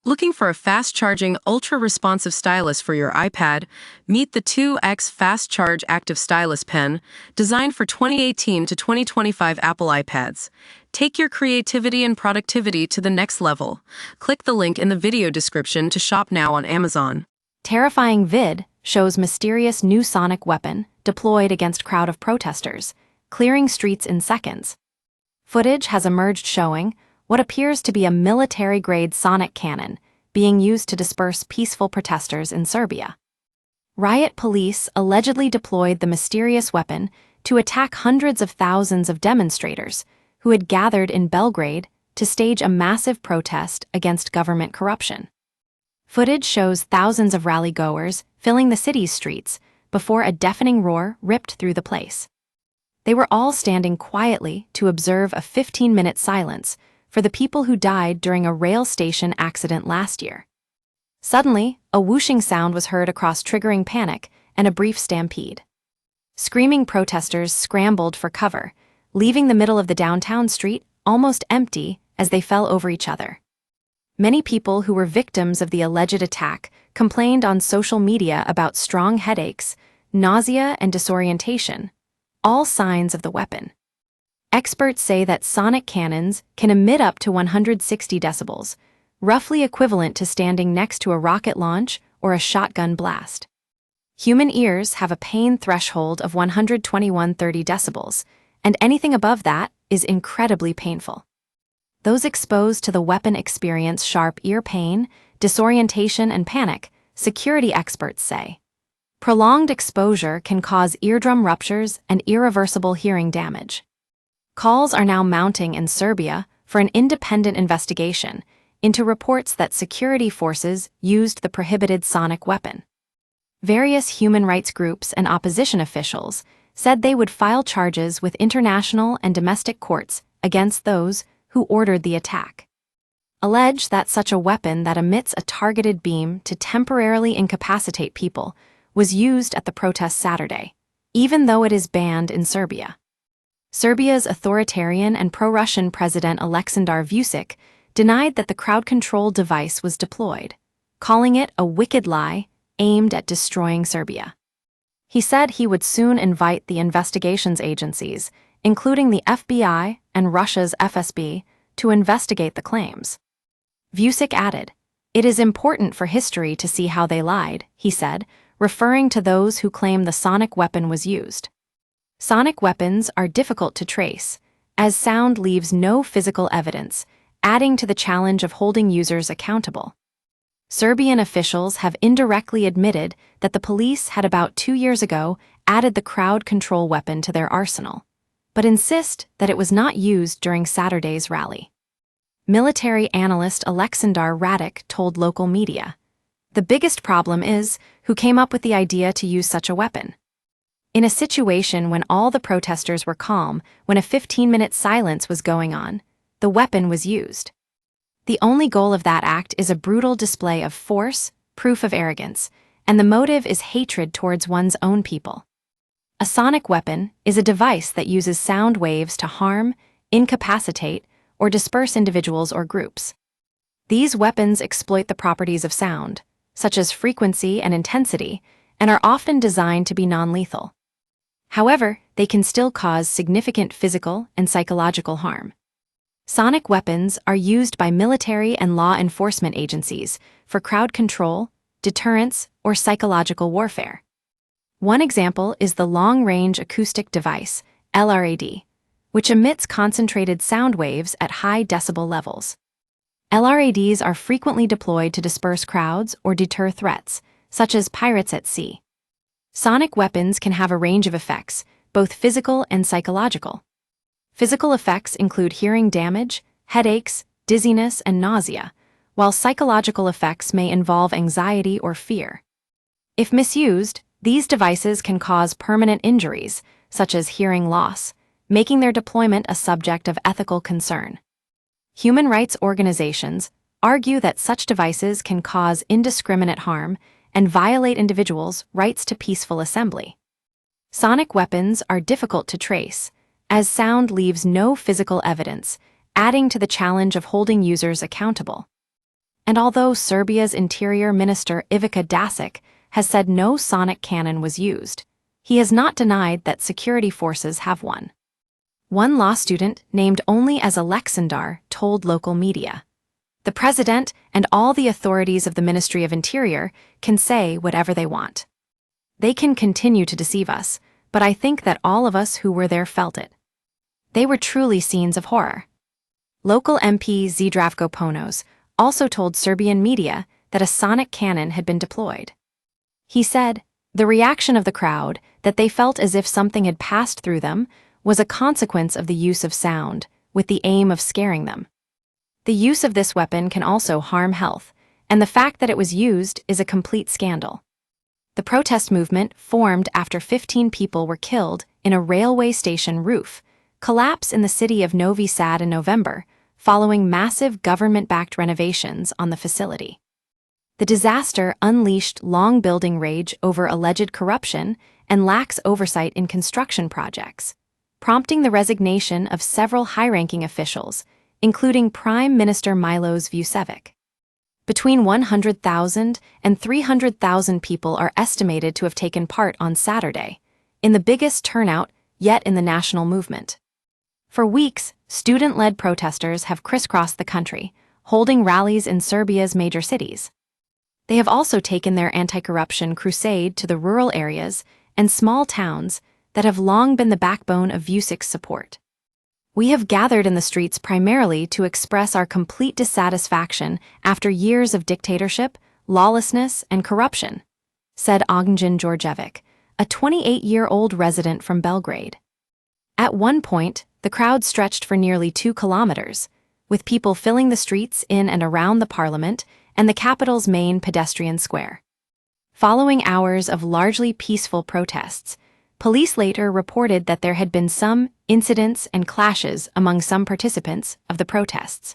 Looking for a fast-charging, ultra-responsive stylus for your iPad? Meet the 2X Fast Charge Active Stylus Pen, designed for 2018 to 2025 Apple iPads. Take your creativity and productivity to the next level. Click the link in the video description to shop now on Amazon. Terrifying vid shows mysterious new sonic weapon deployed against crowd of protesters, clearing streets in seconds. Footage has emerged showing what appears to be a military-grade sonic cannon being used to disperse peaceful protesters in Serbia. Riot police allegedly deployed the mysterious weapon to attack hundreds of thousands of demonstrators who had gathered in Belgrade to stage a massive protest against government corruption. Footage shows thousands of rally-goers filling the city's streets before a deafening roar ripped through the place. They were all standing quietly to observe a 15-minute silence for the people who died during a rail station accident last year. Suddenly, a whooshing sound was heard across, triggering panic and a brief stampede. Screaming protesters scrambled for cover, leaving the middle of the downtown street almost empty as they fell over each other. Many people who were victims of the alleged attack complained on social media about strong headaches, nausea, and disorientation, all signs of the weapon. Experts say that sonic cannons can emit up to 160 decibels, roughly equivalent to standing next to a rocket launch or a shotgun blast. Human ears have a pain threshold of 121-30 decibels, and anything above that is incredibly painful. Those exposed to the weapon experience sharp ear pain, disorientation, and panic, security experts say. Prolonged exposure can cause eardrum ruptures and irreversible hearing damage. Calls are now mounting in Serbia for an independent investigation into reports that security forces used the prohibited sonic weapon. Various human rights groups and opposition officials said they would file charges with international and domestic courts against those who ordered the attack. Allege that such a weapon that emits a targeted beam to temporarily incapacitate people was used at the protest Saturday, even though it is banned in Serbia. Serbia's authoritarian and pro-Russian President Aleksandar Vučić denied that the crowd control device was deployed, calling it a wicked lie aimed at destroying Serbia. He said he would soon invite the investigations agencies, including the FBI and Russia's FSB, to investigate the claims. Vučić added, "It is important for history to see how they lied," he said, referring to those who claim the sonic weapon was used. Sonic weapons are difficult to trace, as sound leaves no physical evidence, adding to the challenge of holding users accountable. Serbian officials have indirectly admitted that the police had about 2 years ago added the crowd control weapon to their arsenal, but insist that it was not used during Saturday's rally. Military analyst Aleksandar Radic told local media, "The biggest problem is who came up with the idea to use such a weapon. In a situation when all the protesters were calm, when a 15-minute silence was going on, the weapon was used. The only goal of that act is a brutal display of force, proof of arrogance, and the motive is hatred towards one's own people. A sonic weapon is a device that uses sound waves to harm, incapacitate, or disperse individuals or groups. These weapons exploit the properties of sound, such as frequency and intensity, and are often designed to be non-lethal. However, they can still cause significant physical and psychological harm. Sonic weapons are used by military and law enforcement agencies for crowd control, deterrence, or psychological warfare. One example is the Long-Range Acoustic Device, LRAD, which emits concentrated sound waves at high decibel levels. LRADs are frequently deployed to disperse crowds or deter threats, such as pirates at sea. Sonic weapons can have a range of effects, both physical and psychological. Physical effects include hearing damage, headaches, dizziness, and nausea, while psychological effects may involve anxiety or fear. If misused, these devices can cause permanent injuries, such as hearing loss, making their deployment a subject of ethical concern. Human rights organizations argue that such devices can cause indiscriminate harm and violate individuals' rights to peaceful assembly. Sonic weapons are difficult to trace, as sound leaves no physical evidence, adding to the challenge of holding users accountable. And although Serbia's Interior Minister Ivica Dačić has said no sonic cannon was used, he has not denied that security forces have one. One law student, named only as Aleksandar, told local media, "The president and all the authorities of the Ministry of Interior can say whatever they want. They can continue to deceive us, but I think that all of us who were there felt it. They were truly scenes of horror." Local MP Zdravko Ponos also told Serbian media that a sonic cannon had been deployed. He said, "The reaction of the crowd, that they felt as if something had passed through them, was a consequence of the use of sound, with the aim of scaring them. The use of this weapon can also harm health, and the fact that it was used is a complete scandal." The protest movement formed after 15 people were killed in a railway station roof collapse in the city of Novi Sad in November, following massive government-backed renovations on the facility. The disaster unleashed long building rage over alleged corruption and lax oversight in construction projects, prompting the resignation of several high-ranking officials, including Prime Minister Milos Vucevic. Between 100,000 and 300,000 people are estimated to have taken part on Saturday, in the biggest turnout yet in the national movement. For weeks, student-led protesters have crisscrossed the country, holding rallies in Serbia's major cities. They have also taken their anti-corruption crusade to the rural areas and small towns that have long been the backbone of Vucic's support. "We have gathered in the streets primarily to express our complete dissatisfaction after years of dictatorship, lawlessness, and corruption," said Ognjen Djordjevic, a 28-year-old resident from Belgrade. At one point, the crowd stretched for nearly 2 kilometers, with people filling the streets in and around the parliament and the capital's main pedestrian square. Following hours of largely peaceful protests, police later reported that there had been some incidents and clashes among some participants of the protests.